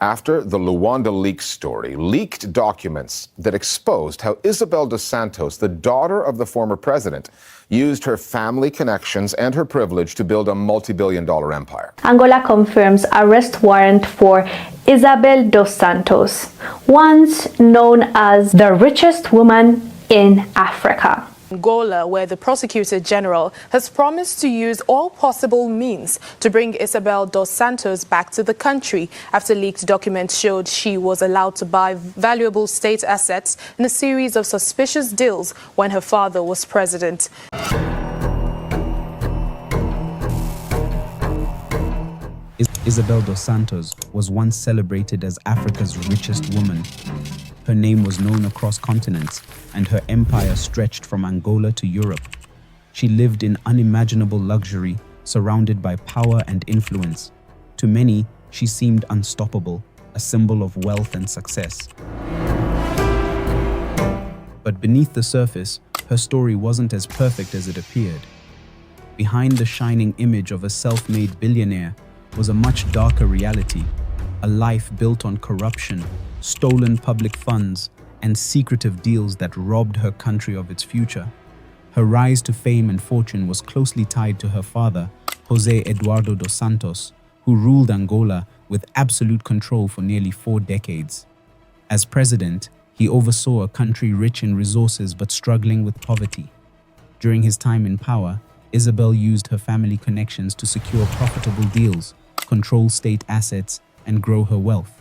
after the Luanda leak story leaked documents that exposed how Isabel dos Santos, the daughter of the former president, used her family connections and her privilege to build a multi-billion-dollar empire. Angola confirms arrest warrant for Isabel dos Santos, once known as the richest woman in Africa. Angola, where the Prosecutor General has promised to use all possible means to bring Isabel dos Santos back to the country after leaked documents showed she was allowed to buy valuable state assets in a series of suspicious deals when her father was president. Isabel dos Santos was once celebrated as Africa's richest woman. Her name was known across continents, and her empire stretched from Angola to Europe. She lived in unimaginable luxury, surrounded by power and influence. To many, she seemed unstoppable, a symbol of wealth and success. But beneath the surface, her story wasn't as perfect as it appeared. Behind the shining image of a self-made billionaire was a much darker reality, a life built on corruption, stolen public funds, and secretive deals that robbed her country of its future. Her rise to fame and fortune was closely tied to her father, José Eduardo dos Santos, who ruled Angola with absolute control for nearly 4 decades. As president, he oversaw a country rich in resources but struggling with poverty. During his time in power, Isabel used her family connections to secure profitable deals, control state assets, and grow her wealth.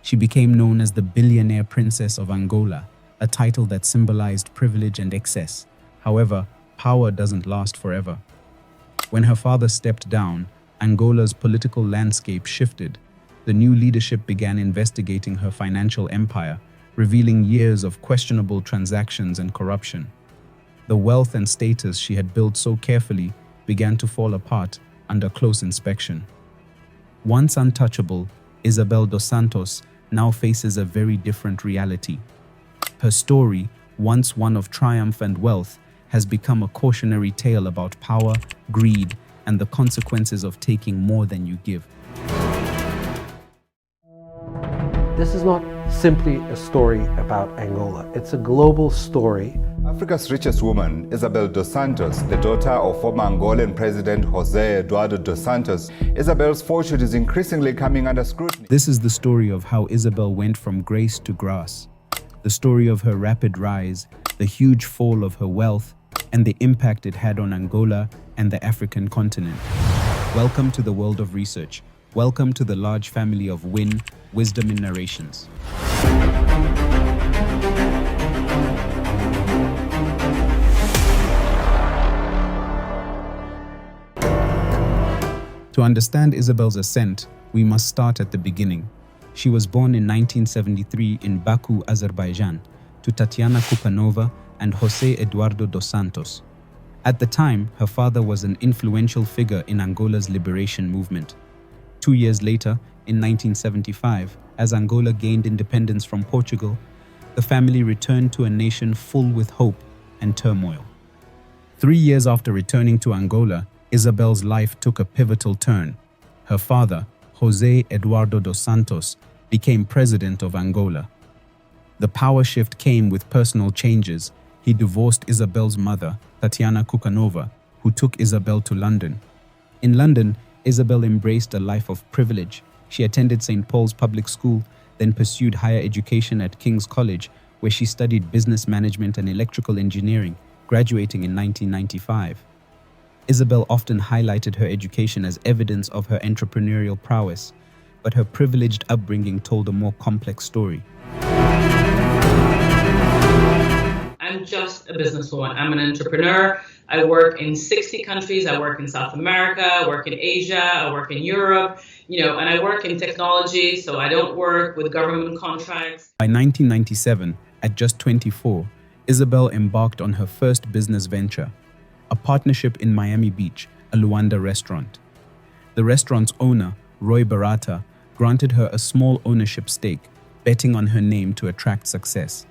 She became known as the Billionaire Princess of Angola, a title that symbolized privilege and excess. However, power doesn't last forever. When her father stepped down, Angola's political landscape shifted. The new leadership began investigating her financial empire, revealing years of questionable transactions and corruption. The wealth and status she had built so carefully began to fall apart under close inspection. Once untouchable, Isabel dos Santos now faces a very different reality. Her story, once one of triumph and wealth, has become a cautionary tale about power, greed, and the consequences of taking more than you give. This is not simply a story about Angola. It's a global story. Africa's richest woman, Isabel dos Santos, the daughter of former Angolan President José Eduardo dos Santos, Isabel's fortune is increasingly coming under scrutiny. This is the story of how Isabel went from grace to grass, the story of her rapid rise, the huge fall of her wealth, and the impact it had on Angola and the African continent. Welcome to the world of research. Welcome to the large family of Wisdom in Narrations. To understand Isabel's ascent, we must start at the beginning. She was born in 1973 in Baku, Azerbaijan, to Tatiana Kukanova and José Eduardo dos Santos. At the time, her father was an influential figure in Angola's liberation movement. 2 years later, in 1975, as Angola gained independence from Portugal, the family returned to a nation full with hope and turmoil. 3 years after returning to Angola, Isabel's life took a pivotal turn. Her father, José Eduardo dos Santos, became president of Angola. The power shift came with personal changes. He divorced Isabel's mother, Tatiana Kukanova, who took Isabel to London. In London, Isabel embraced a life of privilege. She attended St. Paul's Public School, then pursued higher education at King's College, where she studied business management and electrical engineering, graduating in 1995. Isabel often highlighted her education as evidence of her entrepreneurial prowess, but her privileged upbringing told a more complex story. I'm just a businesswoman. I'm an entrepreneur. I work in 60 countries. I work in South America. I work in Asia. I work in Europe, and I work in technology, so I don't work with government contracts. By 1997, at just 24, Isabel embarked on her first business venture, a partnership in Miami Beach, a Luanda restaurant. The restaurant's owner, Roy Barata, granted her a small ownership stake, betting on her name to attract success.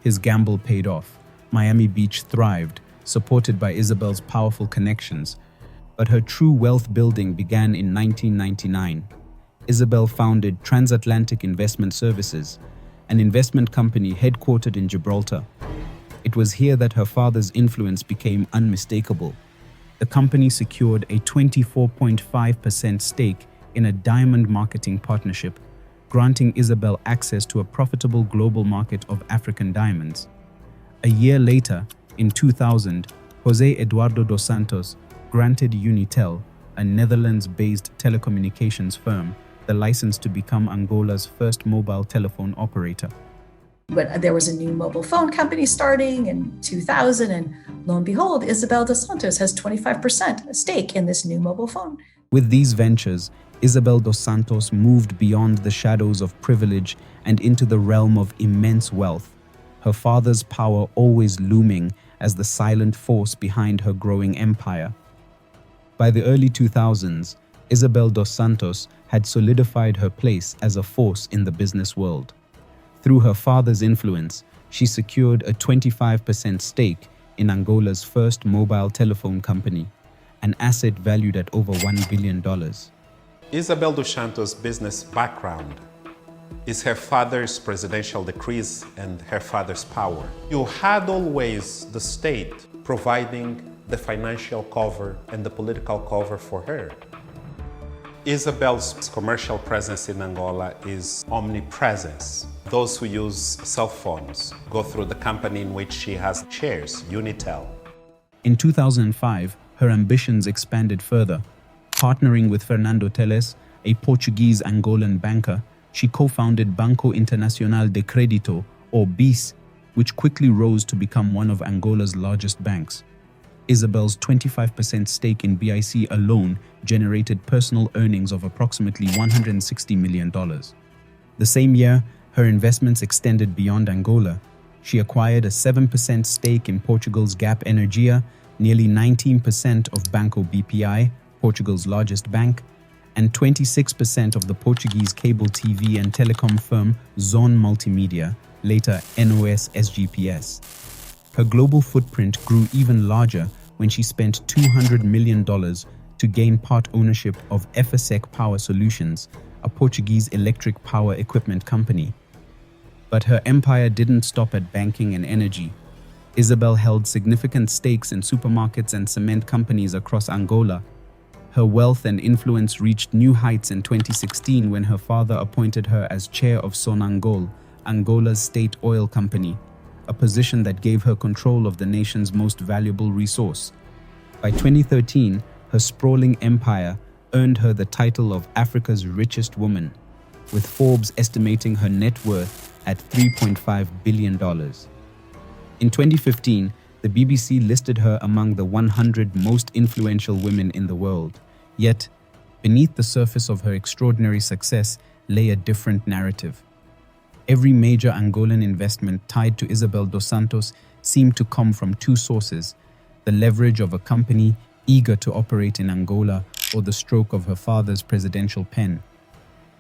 His gamble paid off. Miami Beach thrived, supported by Isabel's powerful connections. But her true wealth building began in 1999. Isabel founded Transatlantic Investment Services, an investment company headquartered in Gibraltar. It was here that her father's influence became unmistakable. The company secured a 24.5% stake in a diamond marketing partnership, granting Isabel access to a profitable global market of African diamonds. A year later, in 2000, José Eduardo dos Santos granted Unitel, a Netherlands-based telecommunications firm, the license to become Angola's first mobile telephone operator. But there was a new mobile phone company starting in 2000, and lo and behold, Isabel dos Santos has 25% stake in this new mobile phone. With these ventures, Isabel dos Santos moved beyond the shadows of privilege and into the realm of immense wealth, her father's power always looming as the silent force behind her growing empire. By the early 2000s, Isabel dos Santos had solidified her place as a force in the business world. Through her father's influence, she secured a 25% stake in Angola's first mobile telephone company, an asset valued at over $1 billion. Isabel dos Santos' business background is her father's presidential decrees and her father's power. You had always the state providing the financial cover and the political cover for her. Isabel's commercial presence in Angola is omnipresent. Those who use cell phones go through the company in which she has shares, Unitel. In 2005, her ambitions expanded further. Partnering with Fernando Teles, a Portuguese Angolan banker, she co-founded Banco Internacional de Crédito, or BIS, which quickly rose to become one of Angola's largest banks. Isabel's 25% stake in BIC alone generated personal earnings of approximately $160 million. The same year, her investments extended beyond Angola. She acquired a 7% stake in Portugal's Gap Energia, nearly 19% of Banco BPI, Portugal's largest bank, and 26% of the Portuguese cable TV and telecom firm Zon Multimedia, later NOS SGPS. Her global footprint grew even larger when she spent $200 million to gain part ownership of Efacec Power Solutions, a Portuguese electric power equipment company. But her empire didn't stop at banking and energy. Isabel held significant stakes in supermarkets and cement companies across Angola. Her wealth and influence reached new heights in 2016 when her father appointed her as chair of Sonangol, Angola's state oil company, a position that gave her control of the nation's most valuable resource. By 2013, her sprawling empire earned her the title of Africa's richest woman, with Forbes estimating her net worth at $3.5 billion. In 2015, the BBC listed her among the 100 most influential women in the world. Yet, beneath the surface of her extraordinary success lay a different narrative. Every major Angolan investment tied to Isabel dos Santos seemed to come from two sources: the leverage of a company eager to operate in Angola or the stroke of her father's presidential pen.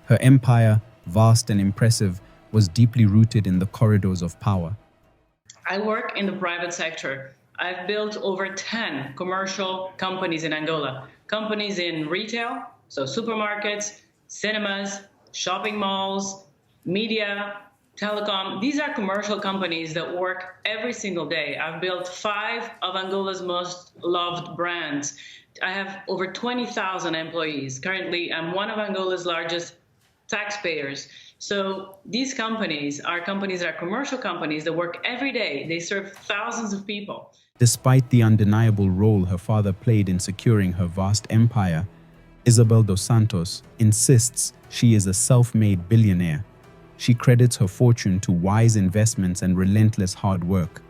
Her empire, vast and impressive, was deeply rooted in the corridors of power. I work in the private sector. I've built over 10 commercial companies in Angola. Companies in retail, so supermarkets, cinemas, shopping malls, media, telecom. These are commercial companies that work every single day. I've built 5 of Angola's most loved brands. I have over 20,000 employees. Currently, I'm one of Angola's largest taxpayers. So these companies are commercial companies that work every day. They serve thousands of people. Despite the undeniable role her father played in securing her vast empire, Isabel dos Santos insists she is a self-made billionaire. She credits her fortune to wise investments and relentless hard work.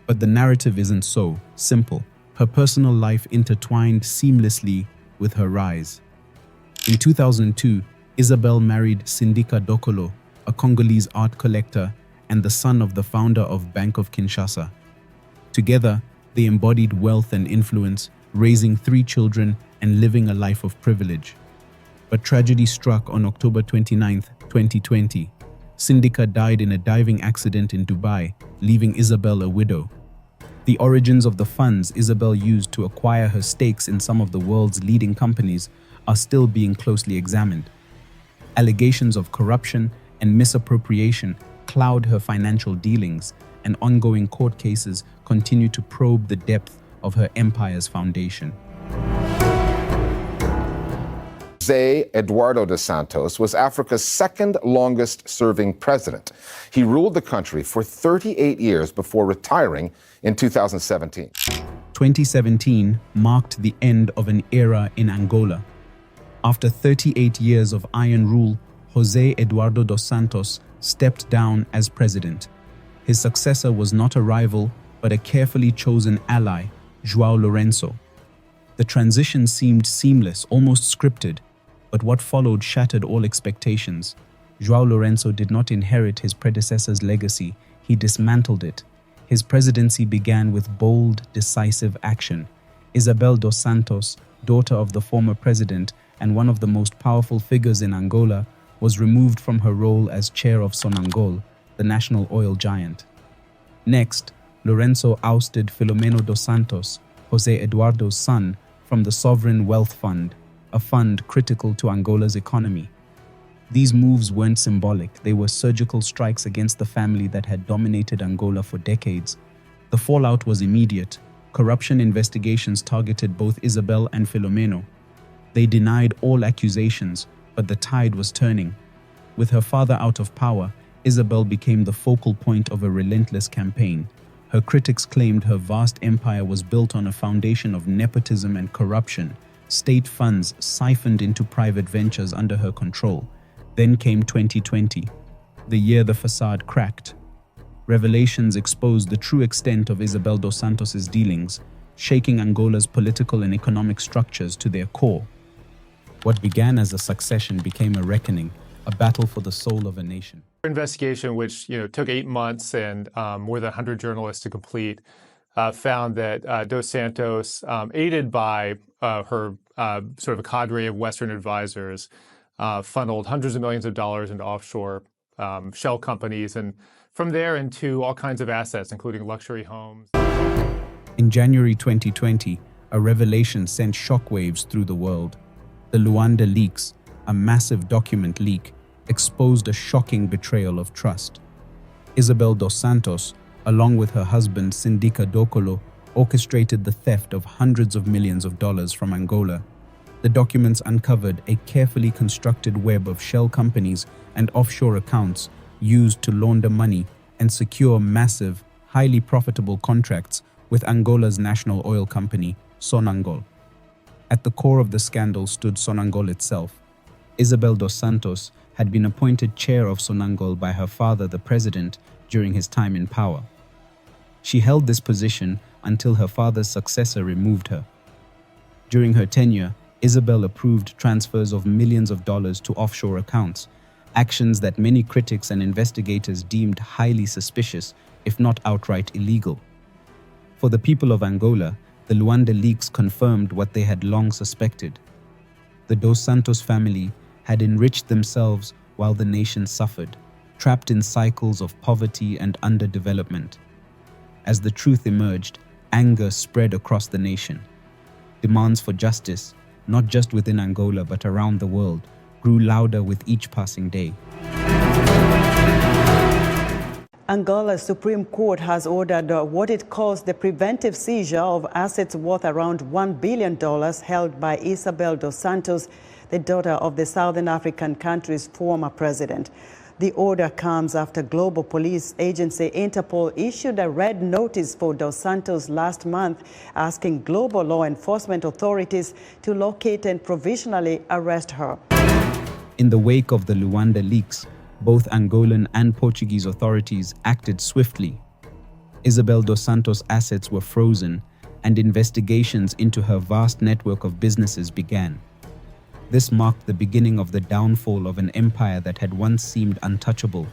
But the narrative isn't so simple. Her personal life intertwined seamlessly with her rise. In 2002, Isabel married Sindika Dokolo, a Congolese art collector and the son of the founder of Bank of Kinshasa. Together, they embodied wealth and influence, raising 3 children and living a life of privilege. But tragedy struck on October 29, 2020. Sindika died in a diving accident in Dubai, leaving Isabel a widow. The origins of the funds Isabel used to acquire her stakes in some of the world's leading companies are still being closely examined. Allegations of corruption and misappropriation cloud her financial dealings, and ongoing court cases continue to probe the depth of her empire's foundation. José Eduardo dos Santos was Africa's second longest-serving president. He ruled the country for 38 years before retiring in 2017. 2017 marked the end of an era in Angola. After 38 years of iron rule, José Eduardo dos Santos stepped down as president. His successor was not a rival, but a carefully chosen ally, João Lourenço. The transition seemed seamless, almost scripted, but what followed shattered all expectations. João Lourenço did not inherit his predecessor's legacy, he dismantled it. His presidency began with bold, decisive action. Isabel dos Santos, daughter of the former president and one of the most powerful figures in Angola, was removed from her role as chair of Sonangol, the national oil giant. Next, Lourenço ousted Filomeno dos Santos, José Eduardo's son, from the Sovereign Wealth Fund, a fund critical to Angola's economy. These moves weren't symbolic, they were surgical strikes against the family that had dominated Angola for decades. The fallout was immediate. Corruption investigations targeted both Isabel and Filomeno. They denied all accusations, but the tide was turning. With her father out of power, Isabel became the focal point of a relentless campaign. Her critics claimed her vast empire was built on a foundation of nepotism and corruption, state funds siphoned into private ventures under her control. Then came 2020, the year the facade cracked. Revelations exposed the true extent of Isabel dos Santos's dealings, shaking Angola's political and economic structures to their core. What began as a succession became a reckoning, a battle for the soul of a nation. Investigation, which took 8 months and more than 100 journalists to complete, found that Dos Santos, aided by her sort of a cadre of Western advisors, funneled hundreds of millions of dollars into offshore shell companies, and from there into all kinds of assets, including luxury homes. In January 2020, a revelation sent shockwaves through the world. The Luanda leaks, a massive document leak, exposed a shocking betrayal of trust. Isabel dos Santos, along with her husband Sindika Dokolo, orchestrated the theft of hundreds of millions of dollars from Angola. The documents uncovered a carefully constructed web of shell companies and offshore accounts used to launder money and secure massive, highly profitable contracts with Angola's national oil company, Sonangol. At the core of the scandal stood Sonangol itself. Isabel dos Santos had been appointed chair of Sonangol by her father, the president, during his time in power. She held this position until her father's successor removed her. During her tenure, Isabel approved transfers of millions of dollars to offshore accounts, actions that many critics and investigators deemed highly suspicious, if not outright illegal. For the people of Angola, the Luanda leaks confirmed what they had long suspected. The Dos Santos family had enriched themselves while the nation suffered, trapped in cycles of poverty and underdevelopment. As the truth emerged, anger spread across the nation. Demands for justice, not just within Angola but around the world, grew louder with each passing day. Angola's Supreme Court has ordered what it calls the preventive seizure of assets worth around $1 billion held by Isabel dos Santos, the daughter of the Southern African country's former president. The order comes after global police agency Interpol issued a red notice for Dos Santos last month, asking global law enforcement authorities to locate and provisionally arrest her. In the wake of the Luanda leaks, both Angolan and Portuguese authorities acted swiftly. Isabel dos Santos' assets were frozen, and investigations into her vast network of businesses began. This marked the beginning of the downfall of an empire that had once seemed untouchable.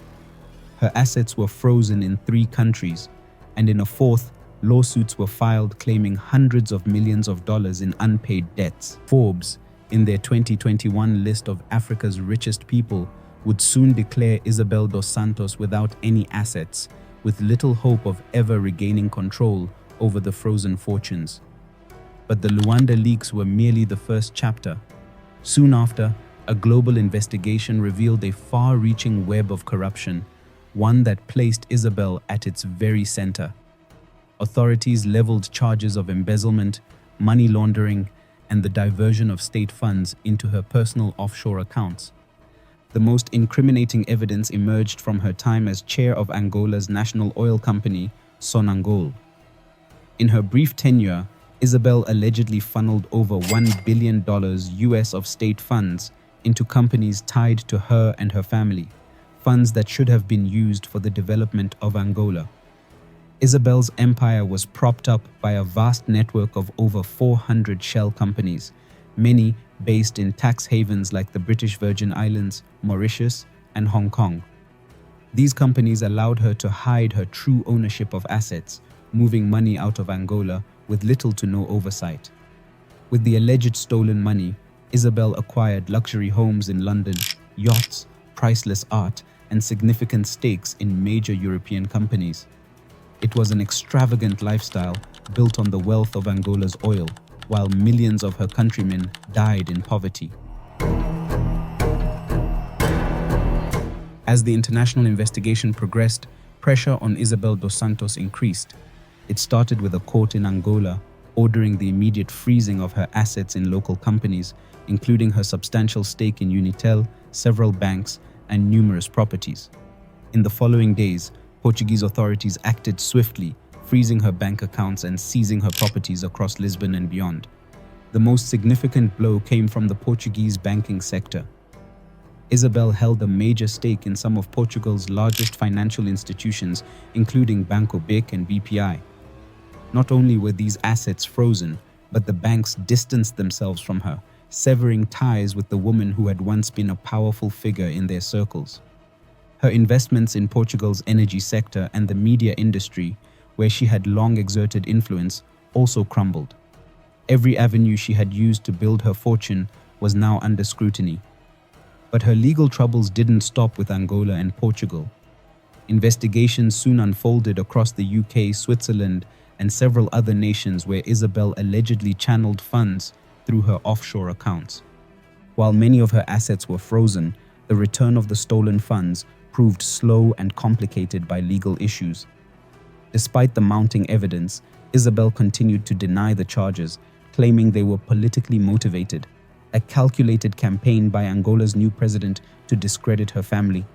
Her assets were frozen in 3 countries, and in a 4th, lawsuits were filed claiming hundreds of millions of dollars in unpaid debts. Forbes, in their 2021 list of Africa's richest people, would soon declare Isabel dos Santos without any assets, with little hope of ever regaining control over the frozen fortunes. But the Luanda leaks were merely the first chapter. Soon after, a global investigation revealed a far-reaching web of corruption, one that placed Isabel at its very center. Authorities leveled charges of embezzlement, money laundering, and the diversion of state funds into her personal offshore accounts. The most incriminating evidence emerged from her time as chair of Angola's national oil company, Sonangol. In her brief tenure, Isabel allegedly funneled over $1 billion US of state funds into companies tied to her and her family, funds that should have been used for the development of Angola. Isabel's empire was propped up by a vast network of over 400 shell companies, many based in tax havens like the British Virgin Islands, Mauritius, and Hong Kong. These companies allowed her to hide her true ownership of assets, moving money out of Angola with little to no oversight. With the alleged stolen money, Isabel acquired luxury homes in London, yachts, priceless art, and significant stakes in major European companies. It was an extravagant lifestyle built on the wealth of Angola's oil, while millions of her countrymen died in poverty. As the international investigation progressed, pressure on Isabel dos Santos increased. It started with a court in Angola ordering the immediate freezing of her assets in local companies, including her substantial stake in Unitel, several banks, and numerous properties. In the following days, Portuguese authorities acted swiftly, freezing her bank accounts and seizing her properties across Lisbon and beyond. The most significant blow came from the Portuguese banking sector. Isabel held a major stake in some of Portugal's largest financial institutions, including Banco BIC and BPI. Not only were these assets frozen, but the banks distanced themselves from her, severing ties with the woman who had once been a powerful figure in their circles. Her investments in Portugal's energy sector and the media industry, where she had long exerted influence, also crumbled. Every avenue she had used to build her fortune was now under scrutiny. But her legal troubles didn't stop with Angola and Portugal. Investigations soon unfolded across the UK, Switzerland, and several other nations where Isabel allegedly channeled funds through her offshore accounts. While many of her assets were frozen, the return of the stolen funds proved slow and complicated by legal issues. Despite the mounting evidence, Isabel continued to deny the charges, claiming they were politically motivated, a calculated campaign by Angola's new president to discredit her family.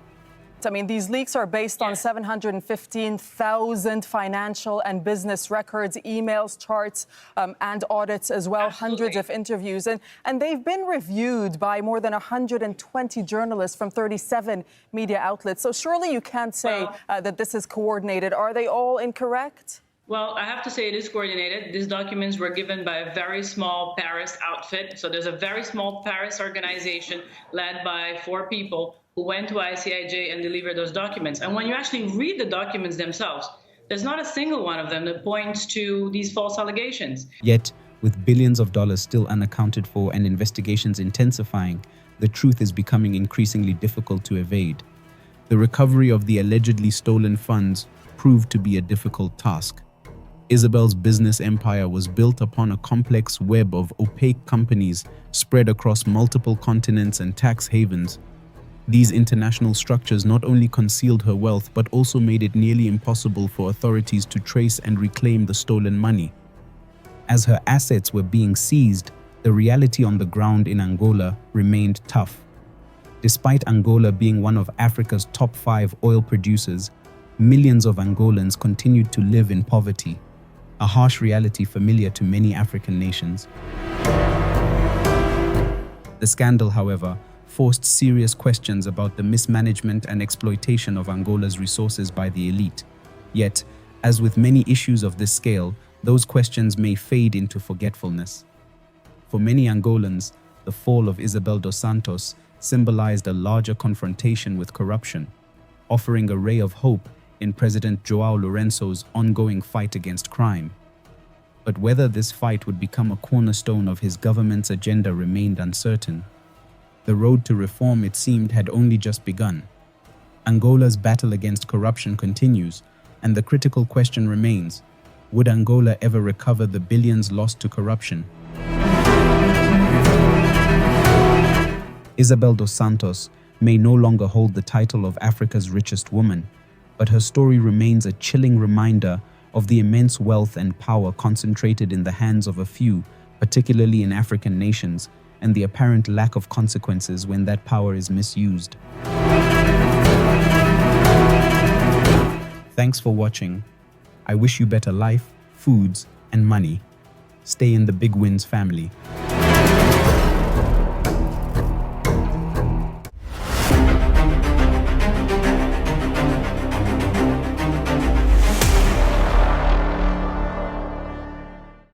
I mean, these leaks are based on 715,000 financial and business records, emails, charts, and audits as well, hundreds of interviews. And they've been reviewed by more than 120 journalists from 37 media outlets. So surely you can't say that this is coordinated. Are they all incorrect? Well, I have to say it is coordinated. These documents were given by a very small Paris outfit. So there's a very small Paris organization led by 4 people who went to ICIJ and delivered those documents. And when you actually read the documents themselves, there's not a single one of them that points to these false allegations. Yet, with billions of dollars still unaccounted for and investigations intensifying, the truth is becoming increasingly difficult to evade. The recovery of the allegedly stolen funds proved to be a difficult task. Isabel's business empire was built upon a complex web of opaque companies spread across multiple continents and tax havens. These international structures not only concealed her wealth but also made it nearly impossible for authorities to trace and reclaim the stolen money. As her assets were being seized, the reality on the ground in Angola remained tough. Despite Angola being one of Africa's top 5 oil producers, millions of Angolans continued to live in poverty, a harsh reality familiar to many African nations. The scandal, however, forced serious questions about the mismanagement and exploitation of Angola's resources by the elite. Yet, as with many issues of this scale, those questions may fade into forgetfulness. For many Angolans, the fall of Isabel dos Santos symbolized a larger confrontation with corruption, offering a ray of hope in President João Lourenço's ongoing fight against crime. But whether this fight would become a cornerstone of his government's agenda remained uncertain. The road to reform, it seemed, had only just begun. Angola's battle against corruption continues, and the critical question remains: would Angola ever recover the billions lost to corruption? Isabel dos Santos may no longer hold the title of Africa's richest woman, but her story remains a chilling reminder of the immense wealth and power concentrated in the hands of a few, particularly in African nations, and the apparent lack of consequences when that power is misused. Thanks for watching. I wish you better life, foods, and money. Stay in the Big Wins family.